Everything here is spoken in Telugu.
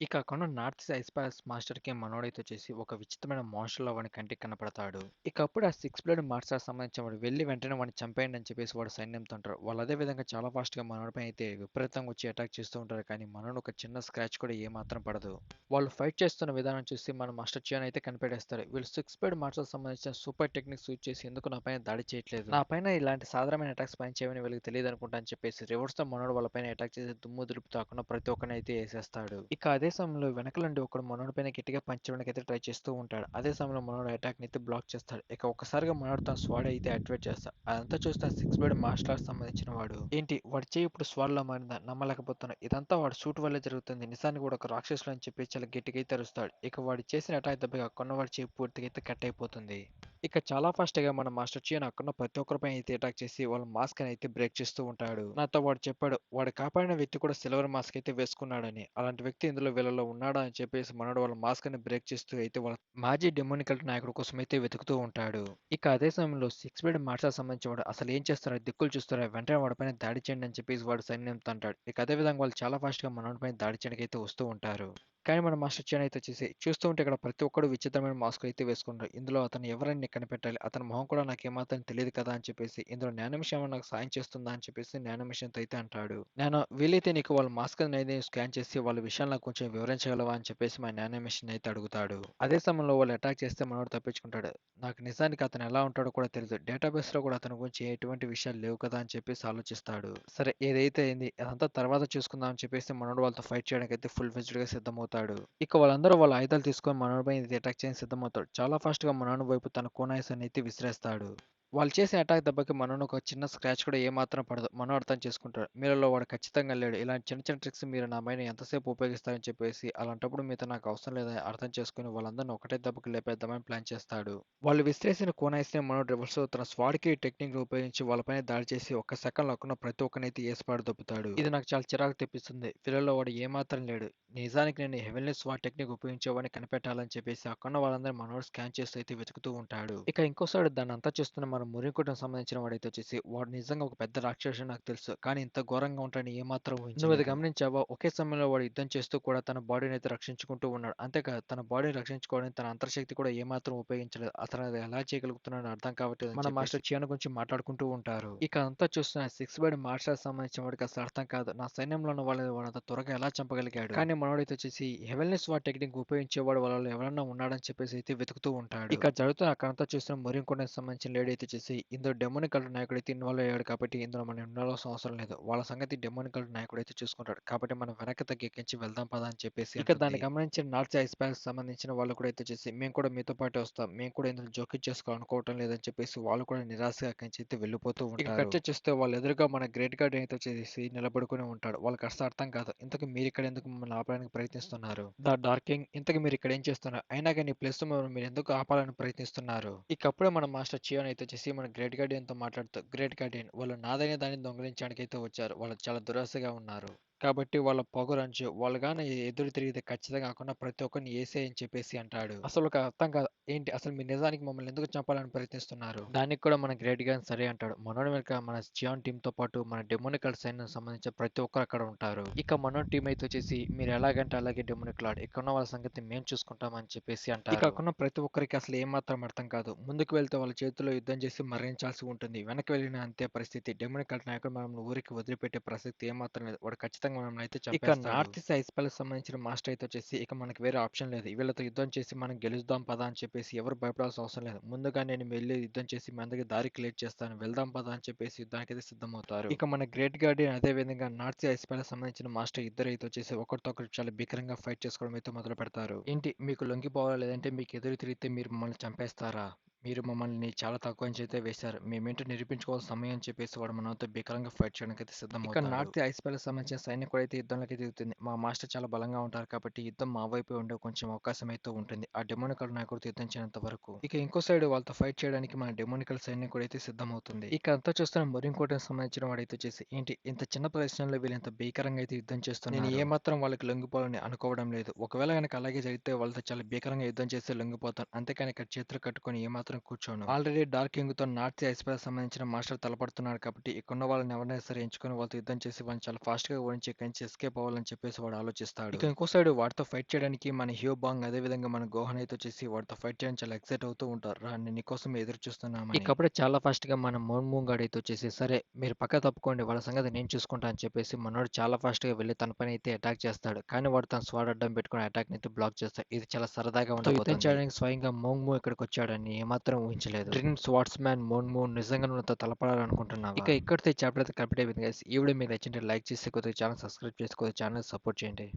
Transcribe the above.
ఇక అక్కడున్న నార్త్ ఈస్ట్ ఐస్ ప్యాలెస్ మాస్టర్‌కి మనోడైతే వచ్చేసి ఒక విచిత్రమైన మోన్స్టర్‌లా వాని కంటికి కనపడతాడు. ఇక అప్పుడు ఆ సిక్స్ బ్లేడ్ మాస్టర్‌కి సంబంధించిన వాడు వెళ్లి వెంటనే వాడిని చంపేయండి అని చెప్పేసి వాడు సైన్యంతో అంటారు. వాళ్ళు అదే విధంగా చాలా ఫాస్ట్‌గా మనోడిపై అయితే విపరీతంగా వచ్చి అటాక్ చేస్తూ ఉంటారు. కానీ మనోడు ఒక చిన్న స్క్రాచ్ కూడా ఏమాత్రం పడదు. వాళ్ళు ఫైట్ చేస్తున్న విధానం చూసి మన మాస్టర్ చియాన్ అయితే కనిపెట్టేస్తారు. వీళ్ళు సిక్స్ బ్లేడ్ మాస్టర్‌కి సంబంధించిన సూపర్ టెక్నిక్స్ యూజ్ చేసి ఎందుకు నా పైన దాడి చేయట్లేదు. నా పైన ఇలాంటి సాధారణమైన అటాక్స్ పని చేయమని వీళ్ళకి తెలియదనుకుంటా అని చెప్పేసి రివర్స్‌లో మనోడు వాళ్ళ పైన అటాక్ చేసి దుమ్ము దులుపు తాకుండా ప్రతి ఒక్కరిని అయితే ఏసేస్తాడు. ఇక అదే సమయంలో వెనక నుండి ఒకడు మనోడి పైన గట్టిగా పంచ్ చేయడానికైతే ట్రై చేస్తూ ఉంటాడు. అదే సమయంలో మనోడు అటాక్‌ని అయితే బ్లాక్ చేస్తాడు. ఇక ఒక్కసారిగా మనోడు తన స్వాడ్ అయితే యాక్టివేట్ చేస్తాడు. అదంతా చూస్తే సిక్స్ బ్లేడ్ మార్షల్ సంబంధించిన వాడు ఏంటి వాడి చేయి ఇప్పుడు స్వాడ్‌లా మారిందా నమ్మలేకపోతున్నా. ఇదంతా వాడి సూట్ వల్లే జరుగుతుంది. నిజానికి వాడు ఒక రాక్షసుడు అని చెప్పి చాలా గట్టిగా అయితే అరుస్తాడు. ఇక వాడు చేసిన అటాక్ దెబ్బకి ఆ కొన్నవాడి చేయి పూర్తిగా అయితే కట్ అయిపోతుంది. ఇక చాలా ఫాస్ట్‌గా మన మాస్టర్ చీన్ అక్కడున్న ప్రతి ఒక్కరిపై అయితే అటాక్ చేసి వాళ్ళ మాస్క్ అయితే బ్రేక్ చేస్తూ ఉంటాడు. నాతో వాడు చెప్పాడు వాడు కాపాడిన వ్యక్తి కూడా సిల్వర్ మాస్క్ అయితే వేసుకున్నాడని. అలాంటి వ్యక్తి ఇందులో వీళ్ళలో ఉన్నాడా అని చెప్పేసి మనోడు వాళ్ళ మాస్క్ ని బ్రేక్ చేస్తూ అయితే వాళ్ళ మాజీ డెమోనికల్ నాయకుడి కోసం అయితే వెతుకుతూ ఉంటాడు. ఇక అదే సమయంలో సిక్స్ బ్లేడ్ మార్షల్ సంబంధించి వాడు అసలు ఏం చేస్తారో దిక్కులు చూస్తారో వెంటనే వాడిపైన దాడి చేయండి అని చెప్పేసి వాడు సైన్యంతో అంటాడు. ఇక అదే విధంగా వాళ్ళు చాలా ఫాస్ట్‌గా మనోడి పైన దాడి చేయడానికి అయితే వస్తూ ఉంటారు. కానీ మన మాస్టర్ చైన్ అయితే వచ్చేసి చూస్తూ ఉంటే ఇక్కడ ప్రతి ఒక్కడు విచిత్రమైన మాస్క్ అయితే వేసుకుంటారు. ఇందులో అతను ఎవరని కనిపెట్టాలి. అతని మొహం కూడా నాకు ఏమాత్రం తెలియదు కదా అని చెప్పేసి ఇందులో నానో మిషన్ ఏమైనా నాకు సాయం చేస్తుందా అని చెప్పేసి నానో మిషన్‌తో అయితే అంటాడు. నేను వీలైతే నీకు వాళ్ళ మాస్క్ అనేది స్కాన్ చేసి వాళ్ళ విషయాలు నాకు కొంచెం వివరించగలవా అని చెప్పేసి మా నానో మిషన్ అయితే అడుగుతాడు. అదే సమయంలో వాళ్ళు అటాక్ చేస్తే మనోడు తప్పించుకుంటాడు. నాకు నిజానికి అతను ఎలా ఉంటాడో కూడా తెలీదు. డేటాబేస్‌లో కూడా అతని గురించి ఎటువంటి విషయాలు లేవు కదా అని చెప్పేసి ఆలోచిస్తాడు. సరే ఏదైతే అయింది అదంతా తర్వాత చూసుకుందాం అని చెప్పేసి మనోడు వాళ్ళతో ఫైట్ చేయడానికైతే ఫుల్ ఫ్లెడ్జ్డ్‌గా సిద్ధమవుతాడు. ఇక వాళ్ళందరూ వాళ్ళ ఆయుధాలు తీసుకొని మనోడిపై అటాక్ చేయడానికి సిద్ధమవుతాడు. చాలా ఫాస్ట్‌గా మనోడి వైపు తన కూనాయిసాన్ని అయితే విసిరేస్తాడు. వాళ్ళు చేసే అటాక్ దెబ్బకి మనోని ఒక చిన్న స్క్రాచ్ కూడా ఏమాత్రం పడదు. మనో అర్థం చేసుకుంటాడు. మీలో వాడు ఖచ్చితంగా లేడు. ఇలాంటి చిన్న చిన్న ట్రిక్స్ మీరు నా పైన ఎంతసేపు ఉపయోగిస్తారని చెప్పేసి అలాంటప్పుడు మీతో నాకు అవసరం లేదని అర్థం చేసుకొని వాళ్ళందరిని ఒకటే దెబ్బకి లేపేద్దామని ప్లాన్ చేస్తాడు. వాళ్ళు విసిరేసిన కూనాయిస్‌ని మనోడు రివర్స్‌లో తన స్వాడ్‌కి టెక్నిక్‌ని ఉపయోగించి వాళ్ళపైన దాడి చేసి ఒక్క సెకన్‌లో అక్కడున్న ప్రతి ఒక్కరినైతే ఏసి దొబ్బుతాడు. ఇది నాకు చాలా చిరాకు తెప్పిస్తుంది. వీళ్ళలో వాడు ఏమాత్రం లేడు. నిజానికి నేను హెవెన్లీ స్వాట్ టెక్నిక్ ఉపయోగించేవాడిని కనిపెట్టాలని చెప్పేసి అక్కడున్న వాళ్ళందరిని మనోడు స్కాన్ చేస్తూ అయితే వెతుకుతూ ఉంటాడు. ఇక ఇంకో సైడ్ దాన్నంతా చూస్తున్న మన మురికుటకు సంబంధించిన వాడైతే వచ్చేసి వాడు నిజంగా ఒక పెద్ద రాక్షసుడు నాకు తెలుసు. కానీ ఇంత ఘోరంగా ఉంటాడని ఏమాత్రం ఊహించలేదు. నువ్వు అది గమనించావా? ఒకే సమయంలో వాడు యుద్ధం చేస్తూ కూడా తన బాడీని అయితే రక్షించుకుంటూ ఉన్నాడు. అంతేకాదు తన బాడీని రక్షించుకోవడానికి తన అంతర్శక్తి కూడా ఏమాత్రం ఉపయోగించలేదు. అతను అది ఎలా చేయగలుగుతున్నాడో అర్థం కావట్లేదు అని మన మాస్టర్ చియాన్ గురించి మాట్లాడుకుంటూ ఉంటారు. ఇక అంతా చూస్తున్న సిక్స్ బైడ్ మార్షల్ సంబంధించిన వాడికి అసలు అర్థం కాదు. నా సైన్యంలో ఉన్న వాళ్ళని వాడంత త్వరగా ఎలా చంపగలిగాడు? కానీ మనోడైతే వచ్చేసి హెవెన్లీ స్వాట్ టెక్నిక్ ఉపయోగించేవాడు వాళ్ళలో ఎవరన్నా ఉన్నాడని చెప్పేసి అయితే వెతుకుతూ ఉంటాడు. ఇక జరుగుతున్న అక్కడంతా చూస్తున్న మరికొనికి సంబంధించిన లేడీ అయితే వచ్చేసి ఇందులో డెమోనికల్ నాయకుడు అయితే ఇన్వాల్వ్ అయ్యాడు కాబట్టి ఇందులో మనం ఇన్వాల్వ్ అవ్వాల్సిన అవసరం లేదు. వాళ్ళ సంగతి డెమోనికల్ నాయకుడు అయితే చూసుకుంటాడు. కాబట్టి మనం వెనక్కి తగ్గెక్కించి వెళ్దాం పదా అని చెప్పేసి ఇక దాన్ని గమనించిన నార్త్ ఐస్ ప్యాక్ సంబంధించిన వాళ్ళు కూడా అయితే వచ్చేసి మేము కూడా మీతో పాటు వస్తాం. మేము కూడా ఇందులో జోక్యం చేసుకోవాలనుకోవటం లేదని చెప్పేసి వాళ్ళు కూడా నిరాశగా అక్కడి నుంచి అయితే వెళ్ళిపోతూ ఉంటారు. ఇక కట్ చేస్తే వాళ్ళు ఎదురుగా మన గ్రేట్ గార్డ్ అయితే వచ్చేసి నిలబడుకుని ఉంటాడు. వాళ్ళకి అసలు అర్థం కాదు. ఇంతకు మీరు ఇక్కడ ఎందుకు మమ్మల్ని ఆపడానికి ప్రయత్నిస్తున్నారు? ద డార్క్ కింగ్ ఇంతకు మీరు ఇక్కడ ఏం చేస్తున్నారు? అయినా కానీ ప్లస్ మీరు ఎందుకు ఆపాలని ప్రయత్నిస్తున్నారు? ఇక అప్పుడే మన మాస్టర్ చియోన్ అయితే వచ్చేసి మన గ్రేట్ గార్డియన్ తో మాట్లాడుతూ గ్రేట్ గార్డియన్ వాళ్ళు నాదైన దాన్ని దొంగిలించడానికి అయితే వచ్చారు. వాళ్ళు చాలా దురాశగా ఉన్నారు. కాబట్టి వాళ్ళ పొగరంచు వాళ్ళు గాని ఎదురు తిరిగితే ఖచ్చితంగా కాకుండా ప్రతి ఒక్కరిని ఏసేయ్ అని చెప్పేసి అంటాడు. అసలు అర్థం కాదు. ఏంటి అసలు మీరు నిజానికి మమ్మల్ని ఎందుకు చంపాలని ప్రయత్నిస్తున్నారు? దానికి కూడా మన గ్రేట్ గాన్ సరే అంటాడు. మనోడి వెనక మన చియాన్ టీమ్ తో పాటు మన డెమోనికల్ సైన్యం సంబంధించిన ప్రతి ఒక్కరు అక్కడ ఉంటారు. ఇక మనోడి టీం అయితే వచ్చేసి మీరు ఎలాగంటే అలాగే డెమోనికల్ ఆడ్ ఇక్కడ ఉన్న వాళ్ళ సంగతి మేము చూసుకుంటాం అని చెప్పేసి అంటారు. ఇక అక్కడున్న ప్రతి ఒక్కరికి అసలు ఏమాత్రం అర్థం కాదు. ముందుకు వెళ్తే వాళ్ళ చేతిలో యుద్ధం చేసి మరణించాల్సి ఉంటుంది. వెనక్కి వెళ్ళిన అంతే పరిస్థితి. డెమోనికల్ నాయకుడు మనం ఊరికి వదిలిపెట్టే ప్రసక్తి ఏమాత్రం లేదు. వాడు ఖచ్చితంగా మనల్ని అయితే ఇక నార్త్ ఈస్ట్ ఐస్ ప్యాలెస్ సంబంధించిన మాస్టర్ అయితే వచ్చేసి ఇక మనకి వేరే ఆప్షన్ లేదు. వీళ్ళతో యుద్ధం చేసి మనం గెలుద్దాం పదా అని చెప్పేసి ఎవరు భయపడాల్సిన అవసరం లేదు. ముందుగా నేను వెళ్ళి యుద్ధం చేసి మీ అందరికి దారి క్లియర్ చేస్తాను. వెళ్దాం పదా అని చెప్పేసి యుద్ధానికైతే సిద్ధమవుతారు. ఇక మన గ్రేట్ గార్డియన్ అదే విధంగా నార్త్ ఈస్ట్ ఐస్ ప్యాలెస్ సంబంధించిన మాస్టర్ ఇద్దరు అయితే వచ్చేసి ఒకరితో ఒకరు చాలా భీకరంగా ఫైట్ చేసుకోవడం అయితే మొదలు పెడతారు. ఏంటి మీకు లొంగిపోవాలా లేదంటే మీకు ఎదురు తిరిగితే మీరు మమ్మల్ని చంపేస్తారా? మీరు మమ్మల్ని చాలా తక్కువ అంచనా అయితే వేశారు. మేమేంటో నిరూపించుకోవాల్సిన సమయం అని చెప్పేసి వాడు మనతో భీకరంగా ఫైట్ చేయడానికైతే ఇక సిద్ధమవుతాడు. నార్త్ ఐస్ ప్యాలెస్ సంబంధించిన సైనికుడు అయితే యుద్ధంలోకి దిగుతుంది. మా మాస్టర్ చాలా బలంగా ఉంటారు కాబట్టి యుద్ధం మా వైపే ఉండే కొంచెం అవకాశం అయితే ఉంటుంది. ఆ డెమోనికల్ నాయకుడితో యుద్ధం చేయనంత వరకు. ఇక ఇంకో సైడ్ వాళ్ళతో ఫైట్ చేయడానికి మన డెమోనికల్ సైనికుడు అయితే సిద్ధమవుతుంది. ఇక అంతా చూస్తున్న మొరింకోటకి సంబంధించిన వాడైతే వచ్చేసి ఏంటి ఇంత చిన్న ప్రదేశంలో వీళ్ళు ఇంత భీకరంగా అయితే యుద్ధం చేస్తున్నారు. నేను ఏమాత్రం వాళ్ళకి లొంగిపోవాలని అనుకోవడం లేదు. ఒకవేళ గనక అలాగే జరిగితే వాళ్ళతో చాలా భీకరంగా యుద్ధం చేసి లొంగిపోతాను. అంతేకాని ఇక్కడ చేతులు కట్టుకొని ఏమాత్రం మాత్రం కూర్చోను. ఆల్రెడీ డార్క్ కింగ్‌తో నార్త్ సీ ఐస్‌పైకి సంబంధించిన మాస్టర్ తలపడుతున్నాడు కాబట్టి ఇక్కడున్న వాళ్ళని ఎవరినైనా సరే ఎంచుకొని వాళ్ళతో యుద్ధం చేసి వాళ్ళని చాలా ఫాస్ట్‌గా ఓడించి ఇక్కడి నుంచి ఎస్కేప్ అవ్వాలని చెప్పేసి వాడు ఆలోచిస్తాడు. ఇక ఇంకో సైడ్ వాడితో ఫైట్ చేయడానికి మన హ్యూ బాంగ్ అదేవిధంగా మన గోహాన్ అయితే వచ్చేసి వాడితో ఫైట్ చేయడానికి చాలా ఎక్సైట్ అవుతూ ఉంటారు. రా నేను నీకోసమే ఎదురు చూస్తున్నామని. ఇకప్పుడే చాలా ఫాస్ట్‌గా మన మోన్ గాడు అయితే వచ్చేసి సరే మీరు పక్కకు తప్పుకోండి వాళ్ళ సంగతి నేను చూసుకుంటా అని చెప్పేసి మనోడు చాలా ఫాస్ట్‌గా వెళ్లి తన పైన అయితే అటాక్ చేస్తాడు. కానీ వాడు తన స్వాడ్ అడ్డం పెట్టుకొని అటాక్‌ని అయితే బ్లాక్ చేస్తాడు. ఇది చాలా సరదాగా యుద్ధం ఉండబోతుంది. చేయడానికి స్వయంగా మోంగ్‌మూ ఇక్కడికొచ్చాడని ఏమాత్రం ఊహించలేదు. డ్రీమ్ స్వార్డ్స్‌మ్యాన్ మోంగ్‌మూ నిజంగా నువ్వు నాతో తలపడాలనుకుంటున్నావా? ఇక ఇక్కడితో ఈ చాప్టర్ అయితే కంప్లీట్ అయిపోయింది గైస్. ఈ వీడియో మీకు నచ్చింటే లైక్ చేసి కొద్దిగా ఛానల్ సబ్స్క్రైబ్ చేసి కొద్దిగా ఛానల్ సపోర్ట్ చేయండి.